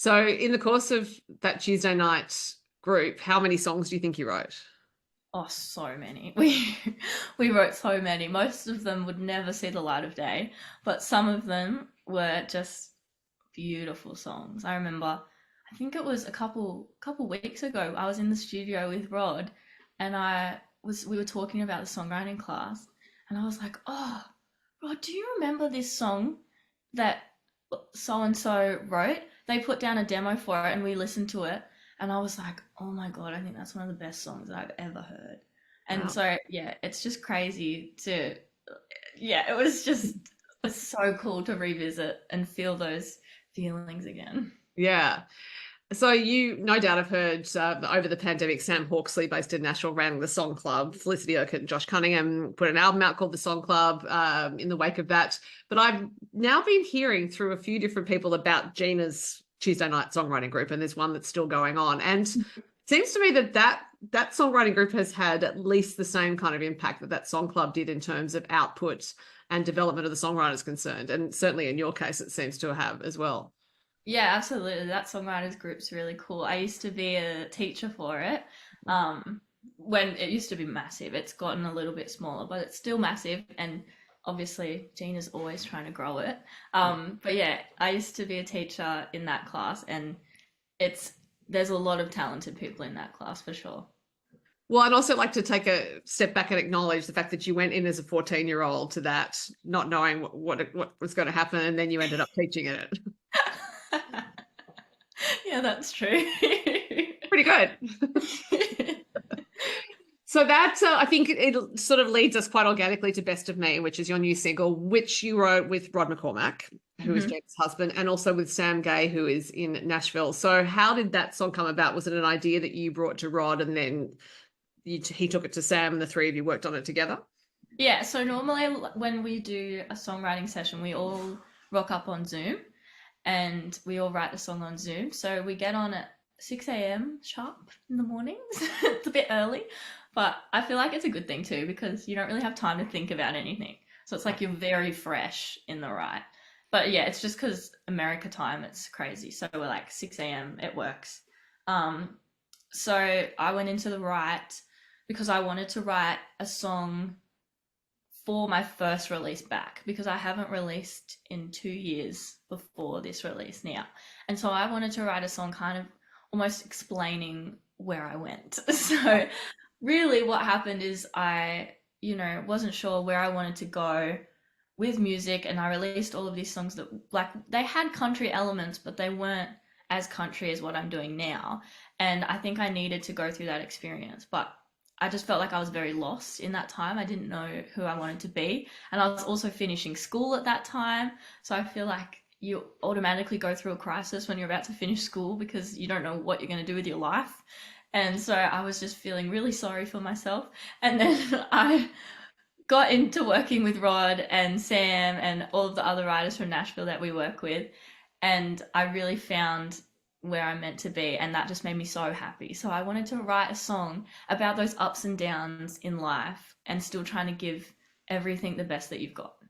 So in the course of that Tuesday night group, how many songs do you think you wrote? Oh, so many. We wrote so many. Most of them would never see the light of day, but some of them were just beautiful songs. I remember, I think it was a couple weeks ago, I was in the studio with Rod, and we were talking about the songwriting class, and I was like, "Oh, Rod, do you remember this song that so and so wrote? They put down a demo for it, and we listened to it, and I was like, oh my God, I think that's one of the best songs that I've ever heard." And Wow. so, yeah, it's just crazy to, yeah, it was just it's so cool to revisit and feel those feelings again. Yeah. So you no doubt have heard over the pandemic, Sam Hawksley, based in Nashville, ran the Song Club. Felicity Urquhart and Josh Cunningham put an album out called the Song Club in the wake of that. But I've now been hearing through a few different people about Gina's Tuesday night songwriting group, and there's one that's still going on. And it seems to me that that songwriting group has had at least the same kind of impact that that Song Club did in terms of output and development of the songwriters concerned. And certainly in your case, it seems to have as well. Yeah, absolutely. That songwriters group's really cool. I used to be a teacher for it. Um, when it used to be massive. It's gotten a little bit smaller, but it's still massive. And obviously, Gina's always trying to grow it. But yeah, I used to be a teacher in that class, and it's there's a lot of talented people in that class for sure. Well, I'd also like to take a step back and acknowledge the fact that you went in as a 14-year-old to that, not knowing what was going to happen, and then you ended up teaching it. Yeah, that's true. Pretty good. So that I think it sort of leads us quite organically to Best of Me, which is your new single, which you wrote with Rod McCormack, who is Mhm. James' husband, and also with Sam Gay, who is in Nashville. So how did that song come about? Was it an idea that you brought to Rod, and then he took it to Sam, and the three of you worked on it together? Yeah, so normally when we do a songwriting session, we all rock up on Zoom and we all write the song on Zoom. So we get on at 6 a.m. sharp in the mornings. It's a bit early, but I feel like it's a good thing too because you don't really have time to think about anything. So it's like you're very fresh in the write. But yeah, it's just because America time, it's crazy. So we're like 6 a.m., it works. Um, so I went into the write because I wanted to write a song for my first release back because I haven't released in 2 years before this release now. And so I wanted to write a song kind of almost explaining where I went. So really what happened is wasn't sure where I wanted to go with music, and I released all of these songs that like they had country elements but they weren't as country as what I'm doing now. And I think I needed to go through that experience. But I just felt like I was very lost in that time. I didn't know who I wanted to be. And I was also finishing school at that time. So I feel like you automatically go through a crisis when you're about to finish school because you don't know what you're going to do with your life. And so I was just feeling really sorry for myself. And then I got into working with Rod and Sam and all of the other writers from Nashville that we work with. And I really found where I'm meant to be. And that just made me so happy. So I wanted to write a song about those ups and downs in life and still trying to give everything the best that you've got.